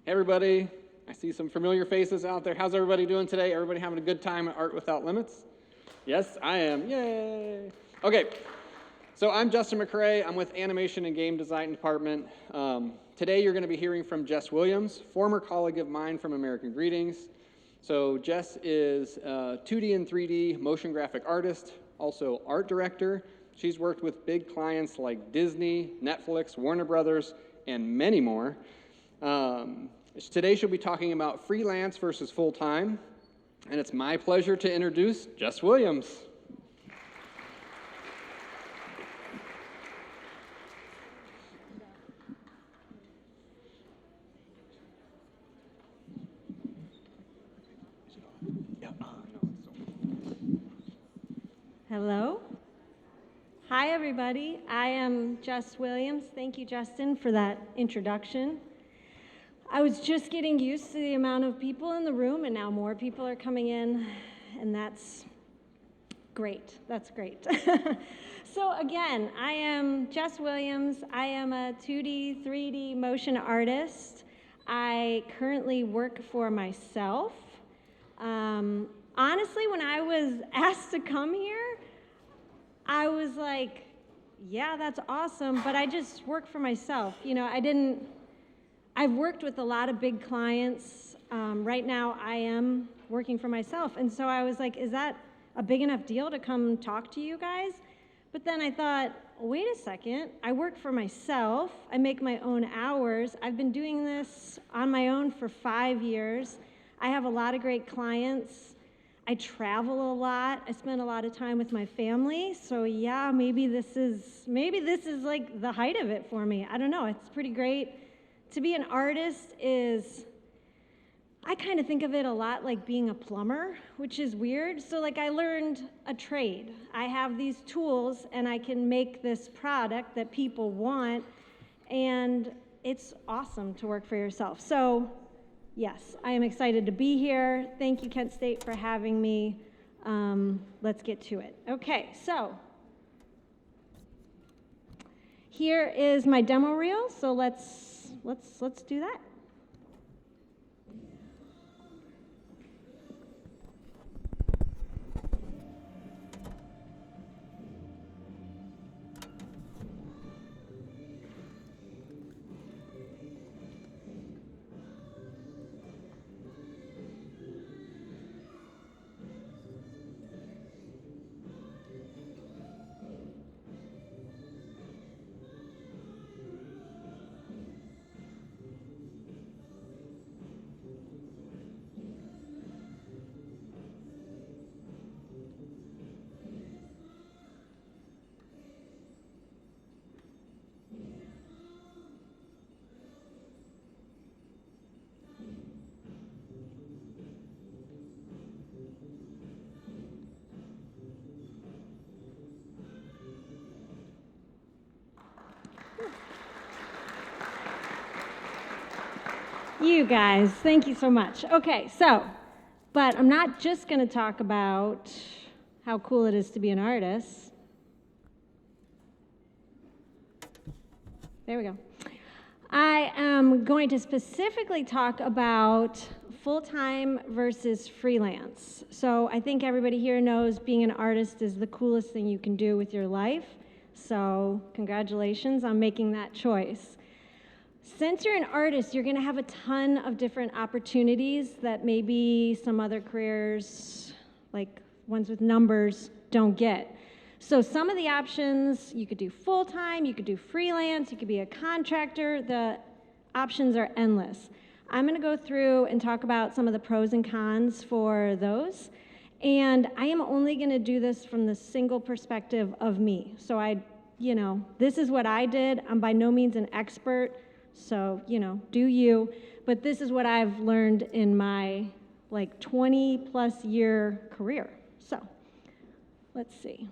Hey everybody, I see some familiar faces out there. How's everybody doing today? Everybody having a good time at Art Without Limits? Yes, I am. Yay! Okay, so I'm Justin McRae. I'm with Animation and Game Design Department. Today you're going to be hearing from Jess Williams, former colleague of mine from American Greetings. So Jess is a 2D and 3D motion graphic artist, also art director. She's worked with big clients like Disney, Netflix, Warner Brothers, and many more. Today she'll be talking about freelance versus full-time, and it's my pleasure to introduce Jess Williams. Hello. Hi, everybody. I am Jess Williams. Thank you, Justin, for that introduction. I was just getting used to the amount of people in the room, and now more people are coming in, and that's great. That's great. So again, I am Jess Williams. I am a 2D, 3D motion artist. I currently work for myself. Honestly, when I was asked to come here, I was like, yeah, that's awesome, but I just work for myself. You know, I've worked with a lot of big clients. Right now, I am working for myself. And so I was like, is that a big enough deal to come talk to you guys? But then I thought, wait a second, I work for myself. I make my own hours. I've been doing this on my own for 5 years. I have a lot of great clients. I travel a lot. I spend a lot of time with my family. So yeah, maybe this is like the height of it for me. I don't know. It's pretty great. To be an artist I kind of think of it a lot like being a plumber, which is weird. So like I learned a trade. I have these tools and I can make this product that people want, and it's awesome to work for yourself. So yes, I am excited to be here. Thank you, Kent State, for having me. Let's get to it. Okay, so here is my demo reel. So let's do that. You guys, thank you so much. Okay, but I'm not just going to talk about how cool it is to be an artist. There we go. I am going to specifically talk about full-time versus freelance. So I think everybody here knows being an artist is the coolest thing you can do with your life. So congratulations on making that choice. Since you're an artist, you're going to have a ton of different opportunities that maybe some other careers, like ones with numbers, don't get. So some of the options, you could do full-time, you could do freelance, you could be a contractor. The options are endless. I'm going to go through and talk about some of the pros and cons for those. And I am only going to do this from the single perspective of me. So this is what I did. I'm by no means an expert. So, do you, but this is what I've learned in my 20 plus year career. So, let's see.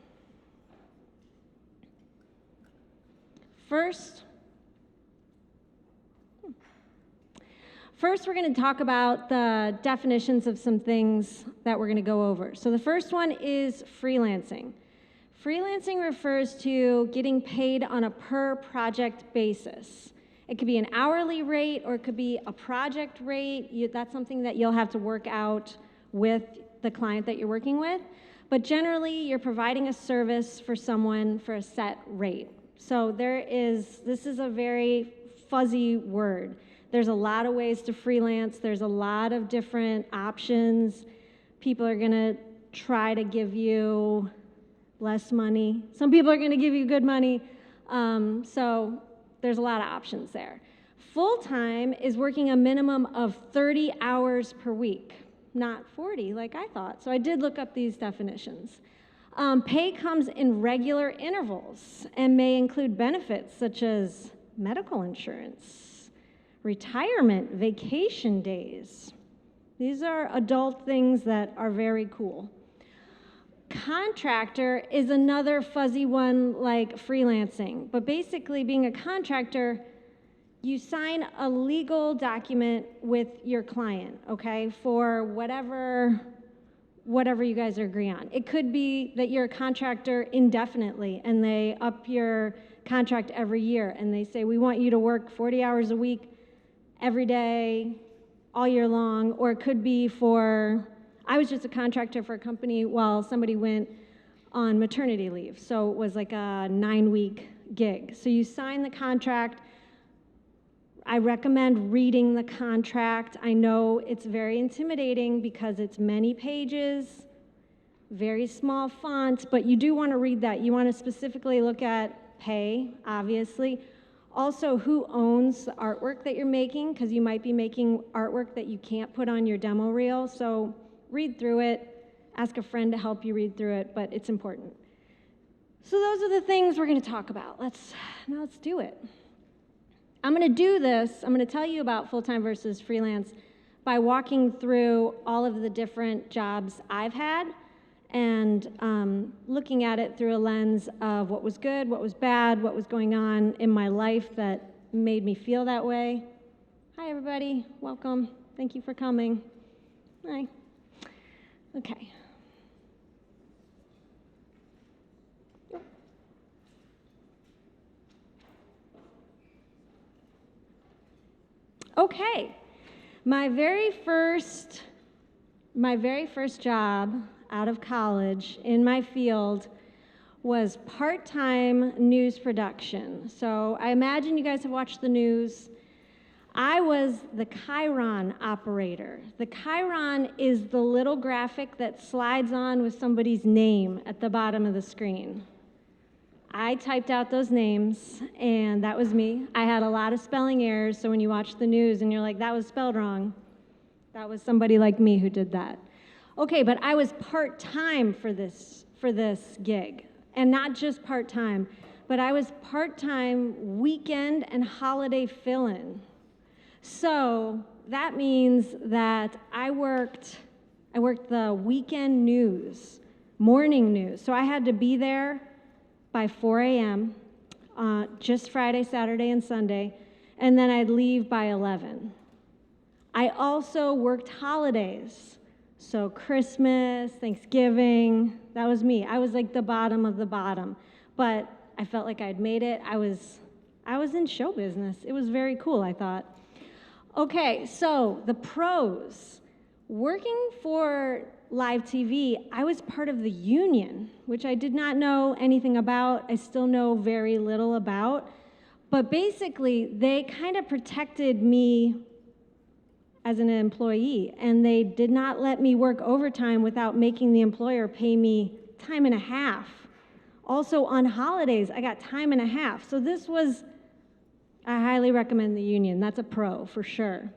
First, we're going to talk about the definitions of some things that we're going to go over. So the first one is freelancing. Freelancing refers to getting paid on a per project basis. It could be an hourly rate or it could be a project rate. That's something that you'll have to work out with the client that you're working with. But generally, you're providing a service for someone for a set rate. So this is a very fuzzy word. There's a lot of ways to freelance. There's a lot of different options. People are gonna try to give you less money. Some people are gonna give you good money. So there's a lot of options there. Full-time is working a minimum of 30 hours per week, not 40 like I thought. So I did look up these definitions. Pay comes in regular intervals and may include benefits such as medical insurance, retirement, vacation days. These are adult things that are very cool. Contractor is another fuzzy one like freelancing, but basically being a contractor, you sign a legal document with your client, okay, for whatever you guys agree on. It could be that you're a contractor indefinitely and they up your contract every year and they say, we want you to work 40 hours a week every day, all year long, or it could be I was just a contractor for a company while somebody went on maternity leave. So it was like a 9-week gig. So you sign the contract. I recommend reading the contract. I know it's very intimidating because it's many pages, very small font, but you do want to read that. You want to specifically look at pay, obviously. Also, who owns the artwork that you're making, because you might be making artwork that you can't put on your demo reel. So read through it, ask a friend to help you read through it, but it's important. So those are the things we're going to talk about. Let's do it. I'm going to tell you about full-time versus freelance by walking through all of the different jobs I've had and looking at it through a lens of what was good, what was bad, what was going on in my life that made me feel that way. Hi, everybody. Welcome. Thank you for coming. Hi. Okay. Okay. My very first job out of college in my field was part-time news production. So I imagine you guys have watched the news. I was the Chyron operator. The Chyron is the little graphic that slides on with somebody's name at the bottom of the screen. I typed out those names, and that was me. I had a lot of spelling errors, so when you watch the news and you're like, that was spelled wrong, that was somebody like me who did that. Okay, but I was part-time for this gig, and not just part-time, but I was part-time weekend and holiday fill-in. So that means that I worked the weekend news, morning news. So I had to be there by 4 a.m., just Friday, Saturday, and Sunday, and then I'd leave by 11. I also worked holidays, so Christmas, Thanksgiving, that was me. I was like the bottom of the bottom, but I felt like I'd made it. I was in show business. It was very cool, I thought. Okay, so the pros. Working for live TV, I was part of the union, which I did not know anything about. I still know very little about. But basically, they kind of protected me as an employee, and they did not let me work overtime without making the employer pay me time and a half. Also, on holidays, I got time and a half. So I highly recommend the union. That's a pro for sure.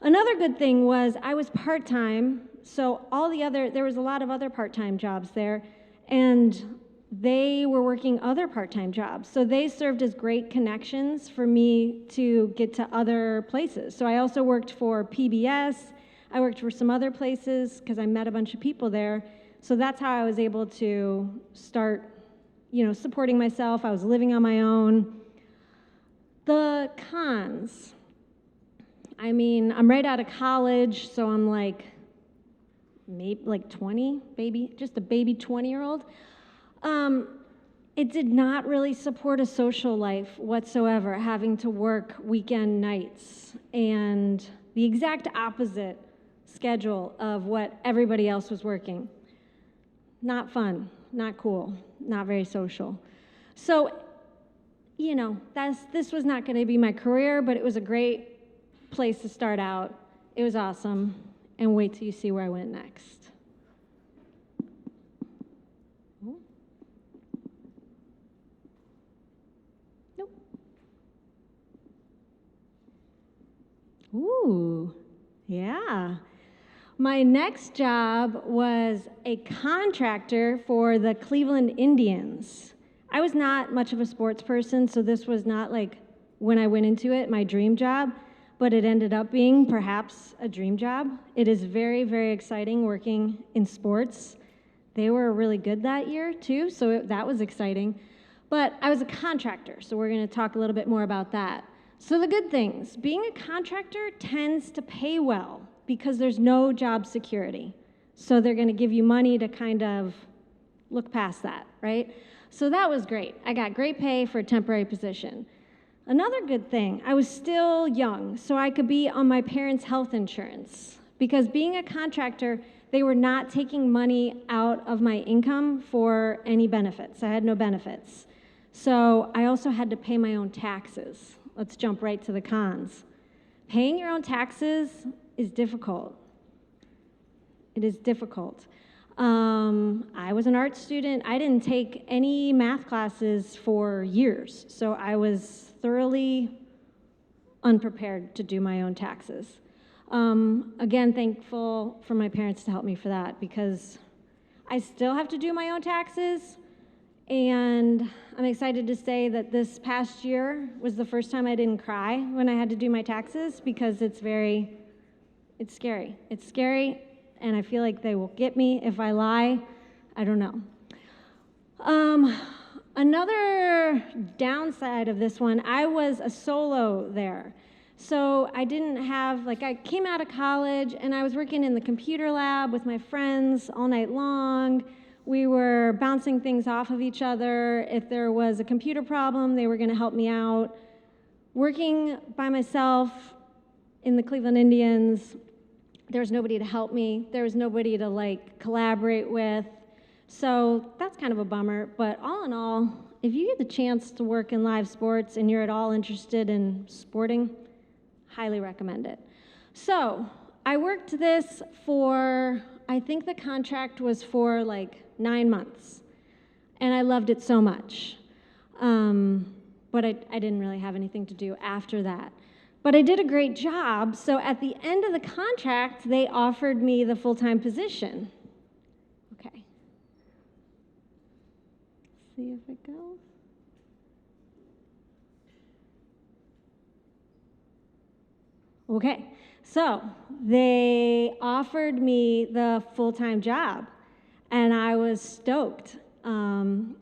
Another good thing was I was part-time, so there was a lot of other part-time jobs there, and they were working other part-time jobs. So they served as great connections for me to get to other places. So I also worked for PBS. I worked for some other places because I met a bunch of people there. So that's how I was able to start, supporting myself. I was living on my own. The cons. I'm right out of college, so I'm maybe 20, just a baby 20-year-old. it did not really support a social life whatsoever, having to work weekend nights and the exact opposite schedule of what everybody else was working. Not fun, not cool, not very social. So, this was not going to be my career, but it was a great place to start out. It was awesome, and wait till you see where I went next. Nope. Ooh, yeah. My next job was a contractor for the Cleveland Indians. I was not much of a sports person, so this was not like, when I went into it, my dream job, but it ended up being perhaps a dream job. It is very, very exciting working in sports. They were really good that year too, so that was exciting. But I was a contractor, so we're going to talk a little bit more about that. So the good things, being a contractor tends to pay well because there's no job security. So they're going to give you money to kind of look past that, right? So that was great. I got great pay for a temporary position. Another good thing, I was still young, so I could be on my parents' health insurance. Because being a contractor, they were not taking money out of my income for any benefits. I had no benefits. So I also had to pay my own taxes. Let's jump right to the cons. Paying your own taxes is difficult. It is difficult. I was an art student. I didn't take any math classes for years, so I was thoroughly unprepared to do my own taxes. Again, thankful for my parents to help me for that because I still have to do my own taxes, and I'm excited to say that this past year was the first time I didn't cry when I had to do my taxes because it's scary. It's scary, and I feel like they will get me if I lie. I don't know. Another downside of this one, I was a solo there. So I didn't have, I came out of college and I was working in the computer lab with my friends all night long. We were bouncing things off of each other. If there was a computer problem, they were going to help me out. Working by myself in the Cleveland Indians, there was nobody to help me. There was nobody to collaborate with. So that's kind of a bummer. But all in all, if you get the chance to work in live sports and you're at all interested in sporting, highly recommend it. So I worked this for, I think the contract was for 9 months. And I loved it so much. But I didn't really have anything to do after that. But I did a great job, so at the end of the contract, they offered me the full-time position. Okay. See if it goes. Okay, so they offered me the full-time job, and I was stoked. And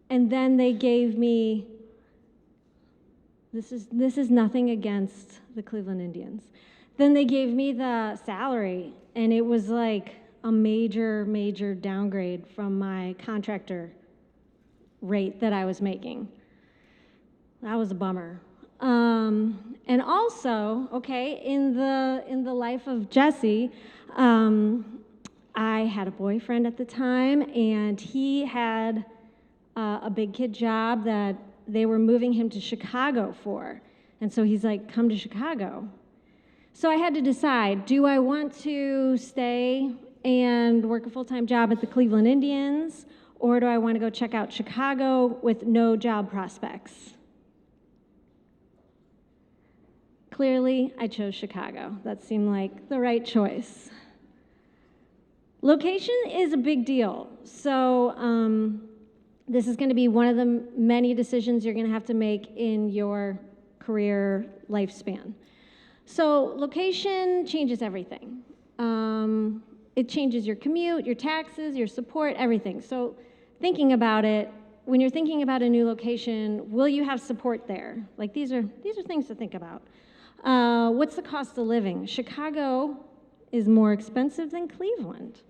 then they gave me, this is nothing against the Cleveland Indians. Then they gave me the salary, and it was like a major, major downgrade from my contractor rate that I was making. That was a bummer. And also, okay, in the life of Jesse, I had a boyfriend at the time, and he had a big kid job that they were moving him to Chicago for. And so he's like, come to Chicago. So I had to decide, do I want to stay and work a full-time job at the Cleveland Indians, or do I want to go check out Chicago with no job prospects? Clearly, I chose Chicago. That seemed like the right choice. Location is a big deal. So this is going to be one of the many decisions you're going to have to make in your career lifespan. So location changes everything. It changes your commute, your taxes, your support, everything. So thinking about it, when you're thinking about a new location, will you have support there? Like these are things to think about. What's the cost of living? Chicago is more expensive than Cleveland.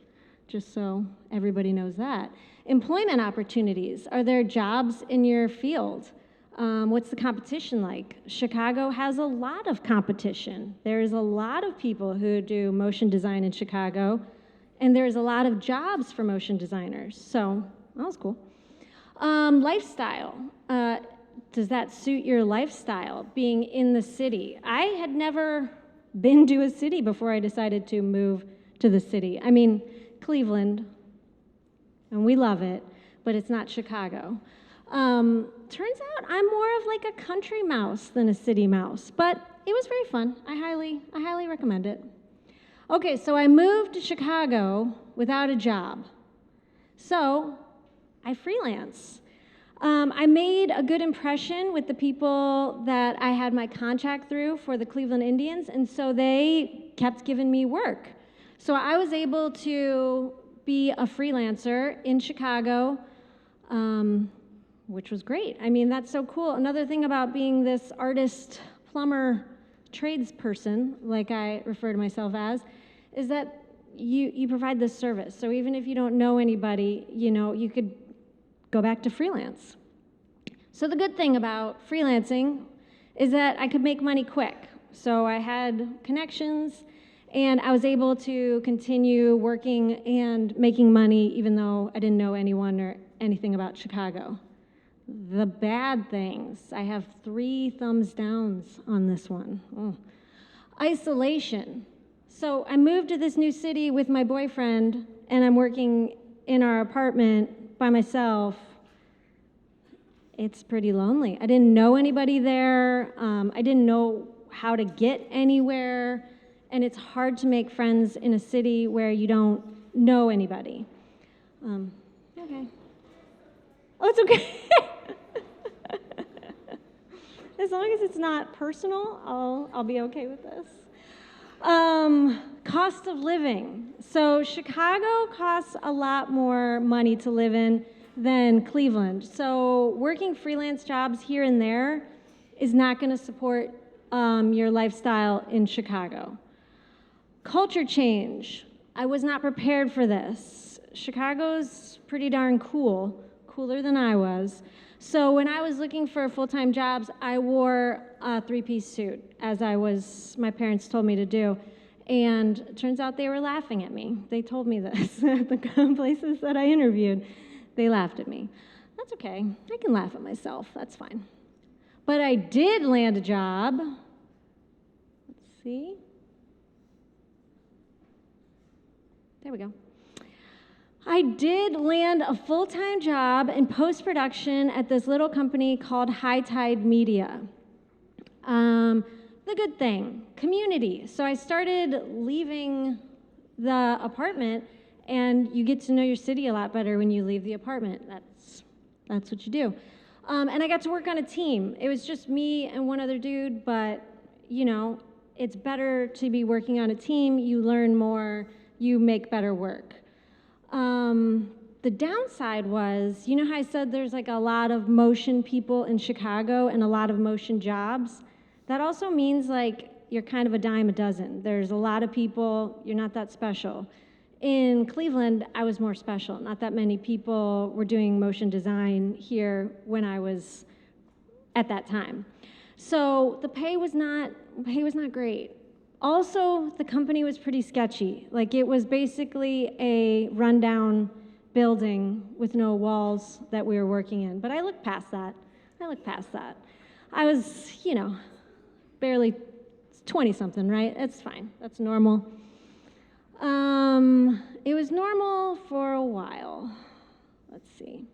just so everybody knows that. Employment opportunities. Are there jobs in your field? What's the competition like? Chicago has a lot of competition. There's a lot of people who do motion design in Chicago, and there's a lot of jobs for motion designers. So that was cool. Lifestyle. Does that suit your lifestyle, being in the city? I had never been to a city before I decided to move to the city. I mean, Cleveland, and we love it, but it's not Chicago. Turns out I'm more of like a country mouse than a city mouse, but it was very fun. I highly recommend it. Okay, so I moved to Chicago without a job. So I freelance. I made a good impression with the people that I had my contract through for the Cleveland Indians, and so they kept giving me work. So I was able to be a freelancer in Chicago, which was great. I mean, that's so cool. Another thing about being this artist, plumber, tradesperson, like I refer to myself as, is that you provide this service. So even if you don't know anybody, you could go back to freelance. So the good thing about freelancing is that I could make money quick. So I had connections, and I was able to continue working and making money even though I didn't know anyone or anything about Chicago. The bad things, I have 3 thumbs downs on this one. Isolation. So I moved to this new city with my boyfriend, and I'm working in our apartment by myself. It's pretty lonely. I didn't know anybody there. I didn't know how to get anywhere, and it's hard to make friends in a city where you don't know anybody. Okay. Oh, it's okay. As long as it's not personal, I'll be okay with this. Cost of living. So Chicago costs a lot more money to live in than Cleveland. So working freelance jobs here and there is not going to support your lifestyle in Chicago. Culture change. I was not prepared for this. Chicago's pretty darn cool, cooler than I was. So when I was looking for full-time jobs, I wore a 3-piece suit, as my parents told me to do. And it turns out they were laughing at me. They told me this at the places that I interviewed. They laughed at me. That's okay. I can laugh at myself. That's fine. But I did land a job. Let's see. There we go. I did land a full-time job in post-production at this little company called High Tide Media. The good thing, community. So I started leaving the apartment, and you get to know your city a lot better when you leave the apartment. That's what you do. And I got to work on a team. It was just me and one other dude, but it's better to be working on a team. You learn more, you make better work. The downside was, how I said there's like a lot of motion people in Chicago and a lot of motion jobs? That also means like you're kind of a dime a dozen. There's a lot of people, you're not that special. In Cleveland, I was more special. Not that many people were doing motion design here when I was at that time. So the pay was not great. Also, the company was pretty sketchy. Like it was basically a rundown building with no walls that we were working in. But I looked past that. I was, barely 20-something, right? That's fine. That's normal. It was normal for a while. Let's see.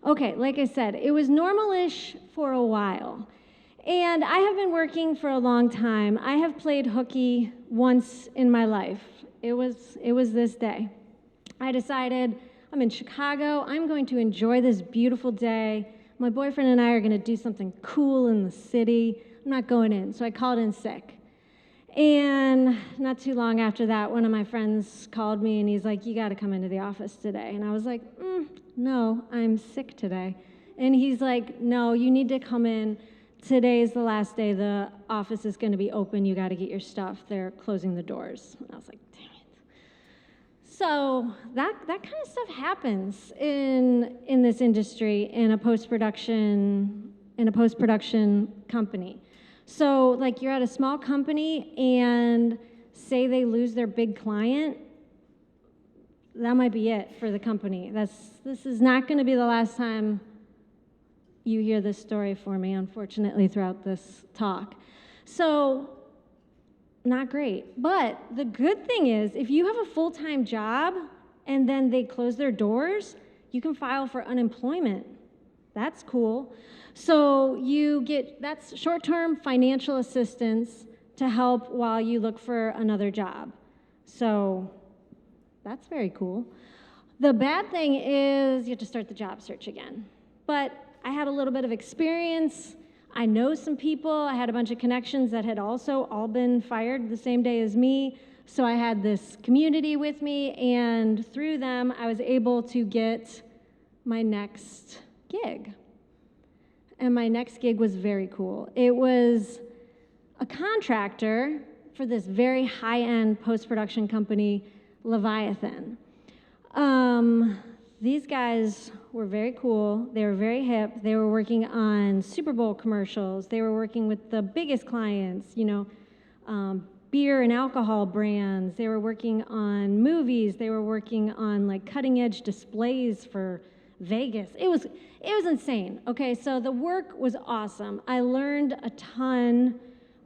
Okay, like I said, it was normal-ish for a while. And I have been working for a long time. I have played hooky once in my life. It was this day. I decided I'm in Chicago. I'm going to enjoy this beautiful day. My boyfriend and I are going to do something cool in the city. I'm not going in. So I called in sick. And not too long after that, one of my friends called me and he's like, you got to come into the office today. And I was like, no, I'm sick today. And he's like, no, you need to come in today's the last day the office is going to be open. You got to get your stuff. They're closing the doors. And I was like, dang it. So that kind of stuff happens in this industry in a post-production company. So like you're at a small company and say they lose their big client, that might be it for the company. This is not going to be the last time you hear this story for me, unfortunately, throughout this talk. So, not great. But the good thing is, if you have a full-time job and then they close their doors, you can file for unemployment. That's cool. So that's short-term financial assistance to help while you look for another job. So that's very cool. The bad thing is you have to start the job search again. But I had a little bit of experience. I know some people. I had a bunch of connections that had also all been fired the same day as me. So I had this community with me, and through them, I was able to get my next gig. And my next gig was very cool. It was a contractor for this very high-end post-production company, Leviathan. These guys were very cool. They were very hip. They were working on Super Bowl commercials. They were working with the biggest clients, beer and alcohol brands. They were working on movies. They were working on like cutting-edge displays for Vegas. It was insane. Okay, so the work was awesome. I learned a ton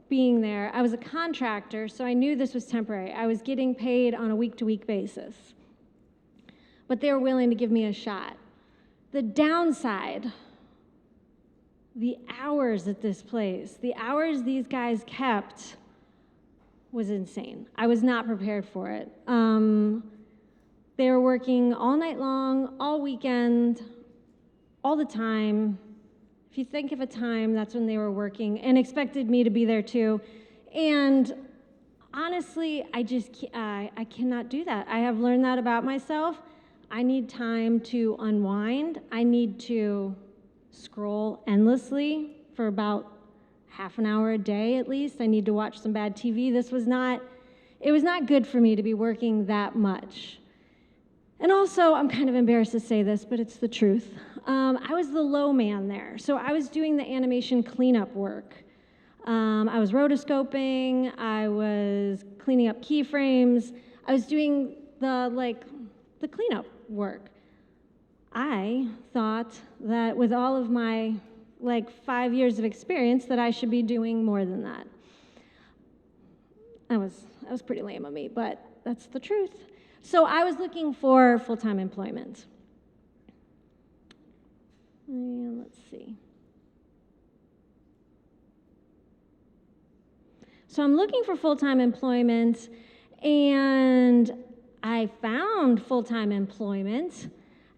being there. I was a contractor, so I knew this was temporary. I was getting paid on a week-to-week basis. But they were willing to give me a shot. The downside, the hours at this place, the hours these guys kept was insane. I was not prepared for it. They were working all night long, all weekend, all the time. If you think of a time, that's when they were working, and expected me to be there too. And honestly, I cannot do that. I have learned that about myself. I need time to unwind. I need to scroll endlessly for about half an hour a day at least. I need to watch some bad TV. It was not good for me to be working that much. And also, I'm kind of embarrassed to say this, but it's the truth. I was the low man there. So I was doing the animation cleanup work. I was rotoscoping. I was cleaning up keyframes. I was doing the cleanup work. I thought that with all of my 5 years of experience that I should be doing more than that. That was pretty lame of me, but that's the truth. So I was looking for full-time employment. And let's see. So I'm looking for full-time employment, and I found full-time employment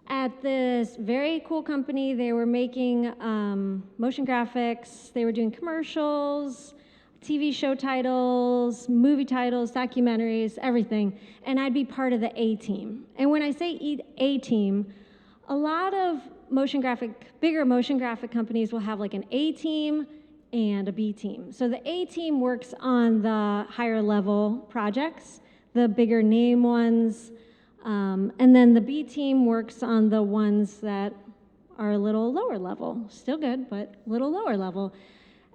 at this very cool company. They were making motion graphics. They were doing commercials, TV show titles, movie titles, documentaries, everything. And I'd be part of the A team. And when I say A team, a lot of bigger motion graphic companies will have like an A team and a B team. So the A team works on the higher level projects, the bigger name ones, and then the B team works on the ones that are a little lower level. Still good, but a little lower level.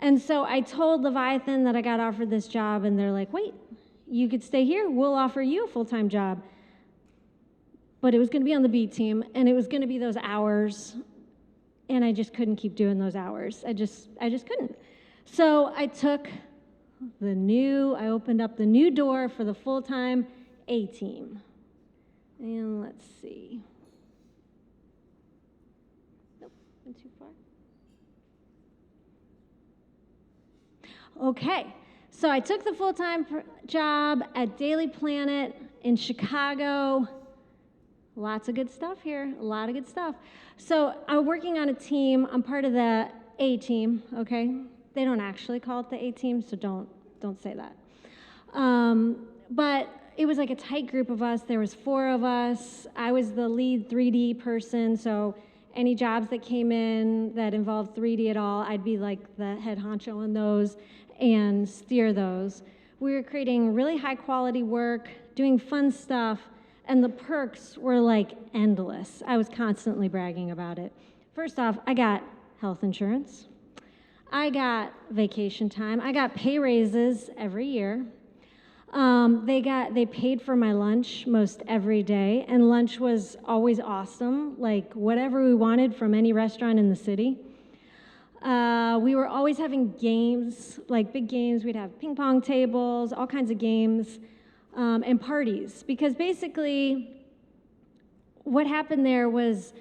And so I told Leviathan that I got offered this job, and they're like, wait, you could stay here. We'll offer you a full-time job. But it was going to be on the B team, and it was going to be those hours, and I just couldn't keep doing those hours. I just couldn't. So I opened up the new door for the full-time A team. And let's see. Nope, went too far. Okay, so I took the full-time job at Daily Planet in Chicago. Lots of good stuff here, a lot of good stuff. So I'm working on a team. I'm part of the A team, okay? They don't actually call it the A team, so don't say that. But it was like a tight group of us. There was 4 of us. I was the lead 3D person, any jobs that came in that involved 3D at all, I'd be like the head honcho on those and steer those. We were creating really high quality work, doing fun stuff, and the perks were like endless. I was constantly bragging about it. First off, I got health insurance. I got vacation time. I got pay raises every year. They paid for my lunch most every day, and lunch was always awesome, like whatever we wanted from any restaurant in the city. We were always having games, like big games. We'd have ping pong tables, all kinds of games, and parties. Because basically, what happened there was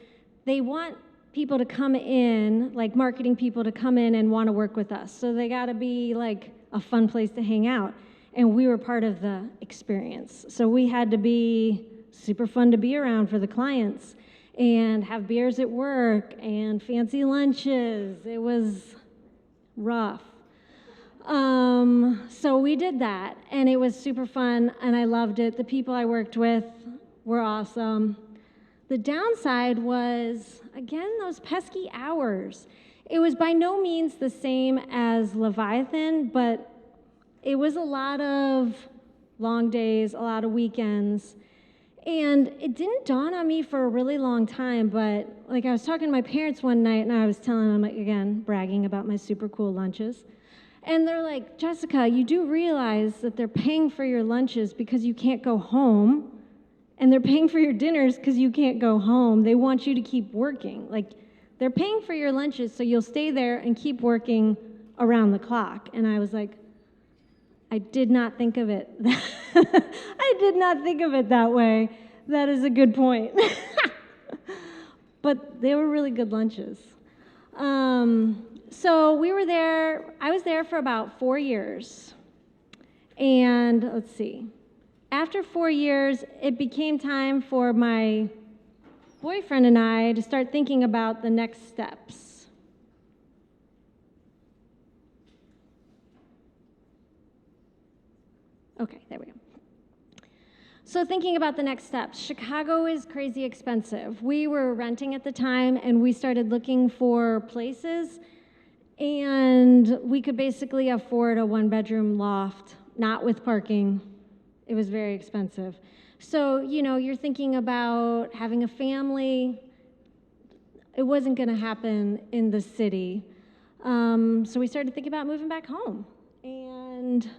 they want people to come in, like marketing people to come in and want to work with us. So they got to be like a fun place to hang out. And we were part of the experience. So we had to be super fun to be around for the clients and have beers at work and fancy lunches. It was rough. So we did that, and it was super fun, and I loved it. The people I worked with were awesome. The downside was, again, those pesky hours. It was by no means the same as Leviathan, but it was a lot of long days, a lot of weekends. And it didn't dawn on me for a really long time, but like I was talking to my parents one night and I was telling them, again, bragging about my super cool lunches. And they're like, Jessica, you do realize that they're paying for your lunches because you can't go home, and they're paying for your dinners because you can't go home. They want you to keep working. Like, they're paying for your lunches so you'll stay there and keep working around the clock. And I was like, I did not think of it. I did not think of it that way. That is a good point. But they were really good lunches. So we were there, I was there for about 4 years. And let's see, after 4 years, it became time for my boyfriend and I to start thinking about the next steps. Okay, there we go. So thinking about the next steps, Chicago is crazy expensive. We were renting at the time, and we started looking for places, and we could basically afford a one-bedroom loft, not with parking. It was very expensive. So, you're thinking about having a family. It wasn't going to happen in the city. So we started thinking about moving back home, and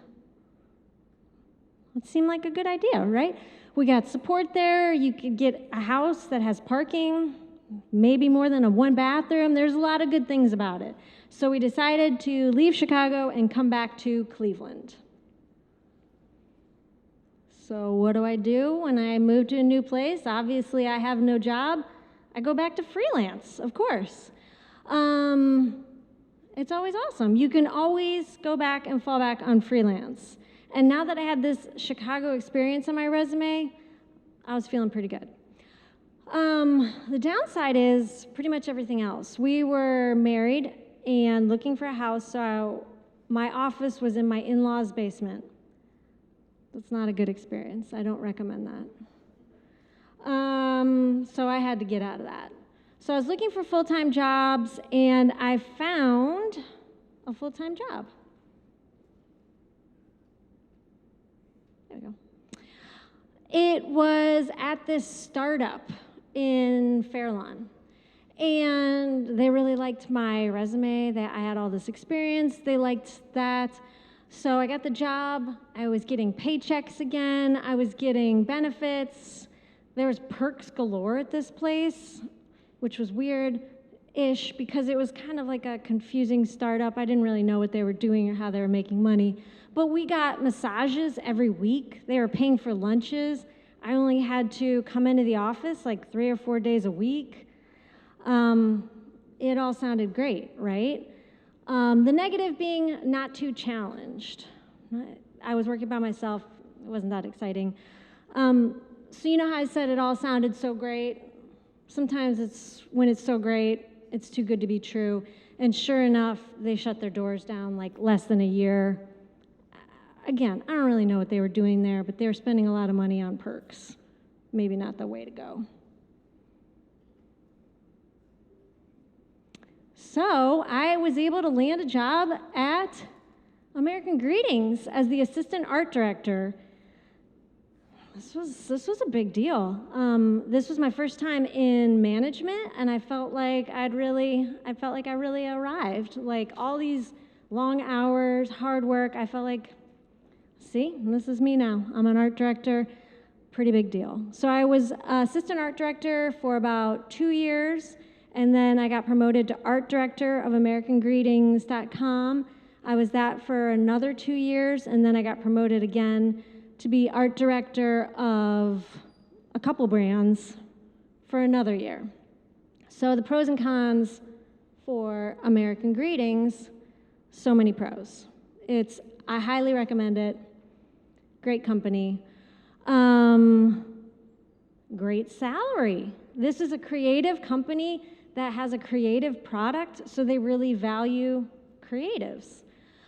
it seemed like a good idea, right? We got support there. You could get a house that has parking, maybe more than a one bathroom. There's a lot of good things about it. So we decided to leave Chicago and come back to Cleveland. So what do I do when I move to a new place? Obviously, I have no job. I go back to freelance, of course. It's always awesome. You can always go back and fall back on freelance. And now that I had this Chicago experience on my resume, I was feeling pretty good. The downside is pretty much everything else. We were married and looking for a house, so my office was in my in-laws' basement. That's not a good experience. I don't recommend that. So I had to get out of that. So I was looking for full-time jobs, and I found a full-time job. There we go. It was at this startup in Fairlawn. And they really liked my resume, that I had all this experience. They liked that. So I got the job. I was getting paychecks again. I was getting benefits. There was perks galore at this place, which was weird-ish because it was kind of like a confusing startup. I didn't really know what they were doing or how they were making money. But we got massages every week. They were paying for lunches. I only had to come into the office like 3 or 4 days a week. It all sounded great, right? The negative being not too challenged. I was working by myself. It wasn't that exciting. So you know how I said it all sounded so great? Sometimes when it's so great, it's too good to be true. And sure enough, they shut their doors down like less than a year. Again, I don't really know what they were doing there, but they were spending a lot of money on perks. Maybe not the way to go. So I was able to land a job at American Greetings as the assistant art director. This was a big deal. This was my first time in management, and I felt like I really arrived. Like all these long hours, hard work, I felt like, see, this is me now. I'm an art director, pretty big deal. So I was assistant art director for about 2 years, and then I got promoted to art director of AmericanGreetings.com. I was that for another 2 years, and then I got promoted again to be art director of a couple brands for another year. So the pros and cons for American Greetings, so many pros. I highly recommend it. Great company. Great salary. This is a creative company that has a creative product, so they really value creatives.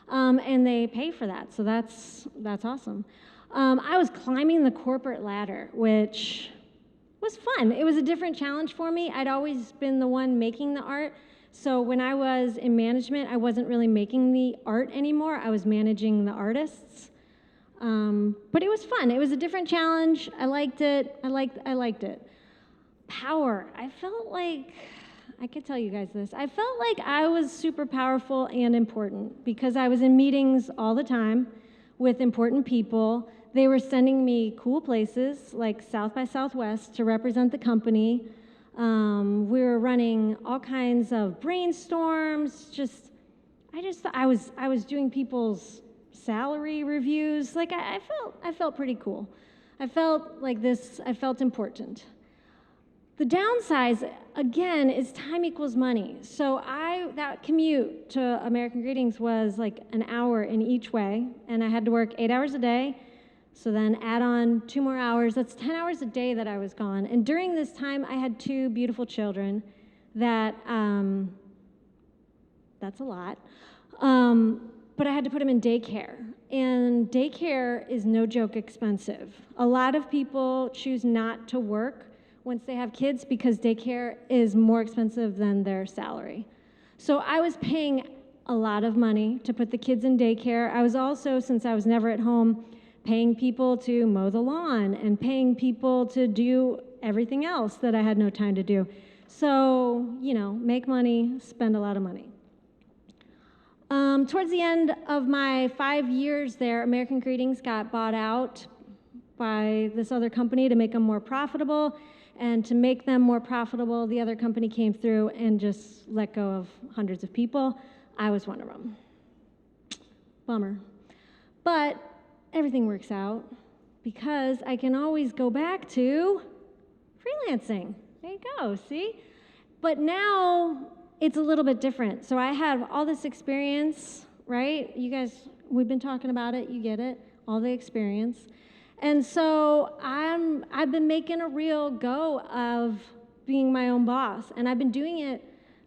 And they pay for that, so that's awesome. I was climbing the corporate ladder, which was fun. It was a different challenge for me. I'd always been the one making the art, so when I was in management, I wasn't really making the art anymore. I was managing the artists. But it was fun. It was a different challenge. I liked it. I liked it. Power. I felt like, I could tell you guys this, I felt like I was super powerful and important because I was in meetings all the time with important people. They were sending me cool places like South by Southwest to represent the company. We were running all kinds of brainstorms. I just thought I was doing people's salary reviews. Like I felt pretty cool. I felt like this. I felt important. The downside, again, is time equals money. So that commute to American Greetings was like an hour in each way, and I had to work 8 hours a day. So then add on 2 more hours. That's 10 hours a day that I was gone. And during this time, I had 2 beautiful children that, that's a lot. But I had to put them in daycare. And daycare is no joke expensive. A lot of people choose not to work once they have kids because daycare is more expensive than their salary. So I was paying a lot of money to put the kids in daycare. I was also, since I was never at home, paying people to mow the lawn and paying people to do everything else that I had no time to do. So, make money, spend a lot of money. Towards the end of my 5 years there, American Greetings got bought out by this other company to make them more profitable. And to make them more profitable, the other company came through and just let go of hundreds of people. I was one of them. Bummer. But everything works out because I can always go back to freelancing. There you go, see? But now it's a little bit different. So I have all this experience, right? You guys, we've been talking about it, you get it, all the experience. And so I've been making a real go of being my own boss, and I've been doing it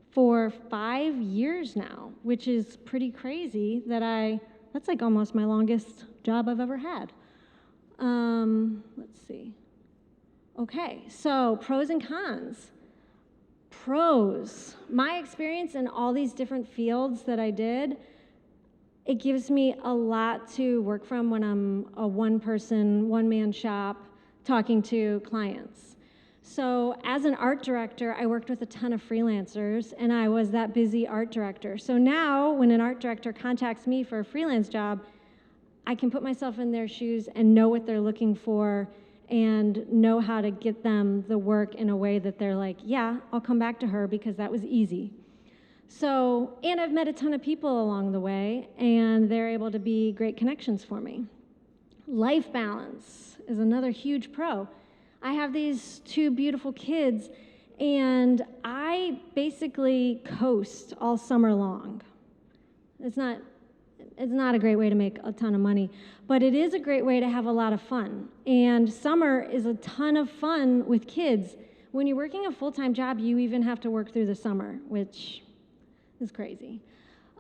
for 5 years now, which is pretty crazy that's like almost my longest job I've ever had. Let's see. Okay, so pros and cons. Pros. My experience in all these different fields that I did, it gives me a lot to work from when I'm a one-person, one-man shop talking to clients. So as an art director, I worked with a ton of freelancers, and I was that busy art director. So now when an art director contacts me for a freelance job, I can put myself in their shoes and know what they're looking for and know how to get them the work in a way that they're like, yeah, I'll come back to her because that was easy. So, and I've met a ton of people along the way, and they're able to be great connections for me. Life balance is another huge pro. I have these 2 beautiful kids, and I basically coast all summer long. It's not a great way to make a ton of money, but it is a great way to have a lot of fun. And summer is a ton of fun with kids. When you're working a full-time job, you even have to work through the summer, which is crazy.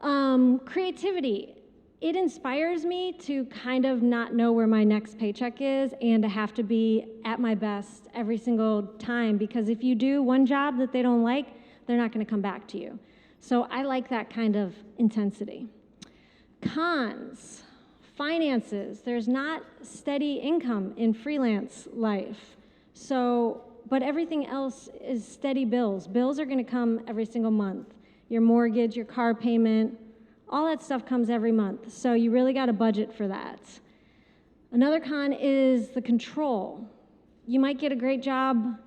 Creativity. It inspires me to kind of not know where my next paycheck is and to have to be at my best every single time, because if you do one job that they don't like, they're not going to come back to you. So I like that kind of intensity. Cons, finances. There's not steady income in freelance life. So, but everything else is steady bills. Bills are going to come every single month. Your mortgage, your car payment, all that stuff comes every month. So you really got to budget for that. Another con is the control. You might get a great job,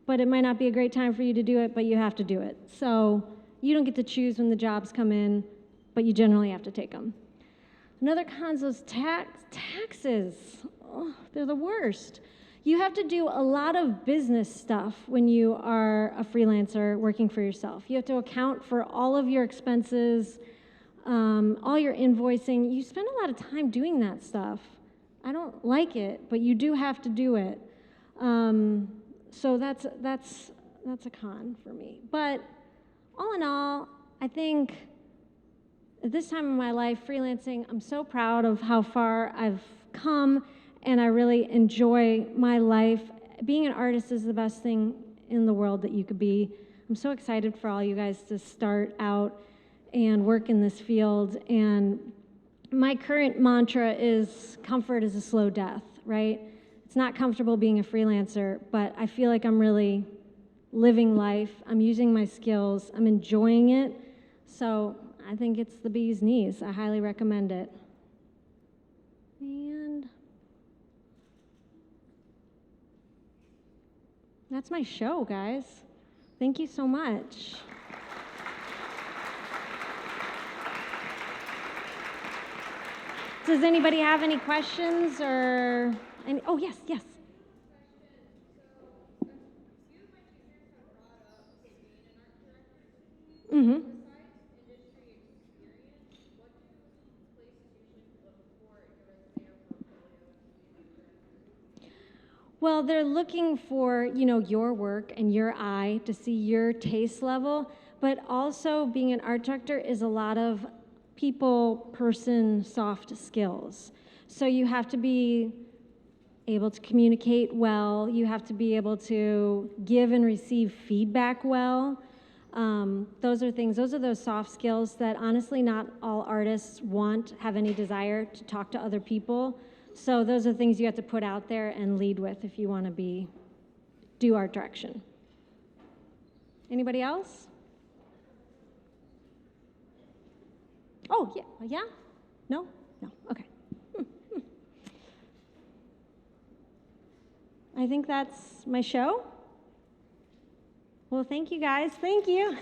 but it might not be a great time for you to do it, but you have to do it. So you don't get to choose when the jobs come in, but you generally have to take them. Another con is those taxes. Oh, they're the worst. You have to do a lot of business stuff when you are a freelancer working for yourself. You have to account for all of your expenses, all your invoicing. You spend a lot of time doing that stuff. I don't like it, but you do have to do it. So that's a con for me. But all in all, I think at this time in my life, freelancing, I'm so proud of how far I've come, and I really enjoy my life. Being an artist is the best thing in the world that you could be. I'm so excited for all you guys to start out and work in this field. And my current mantra is comfort is a slow death, right? It's not comfortable being a freelancer, but I feel like I'm really living life. I'm using my skills. I'm enjoying it. So I think it's the bee's knees. I highly recommend it. And that's my show, guys. Thank you so much. Does anybody have any questions or any? Oh, yes. Mm-hmm. Well, they're looking for, your work and your eye to see your taste level, but also being an art director is a lot of person, soft skills. So you have to be able to communicate well, you have to be able to give and receive feedback well. Those are those soft skills that honestly not all artists have any desire to talk to other people. So those are things you have to put out there and lead with if you want to do art direction. Anybody else? Oh, yeah? No? No, okay. I think that's my show. Well, thank you guys. Thank you.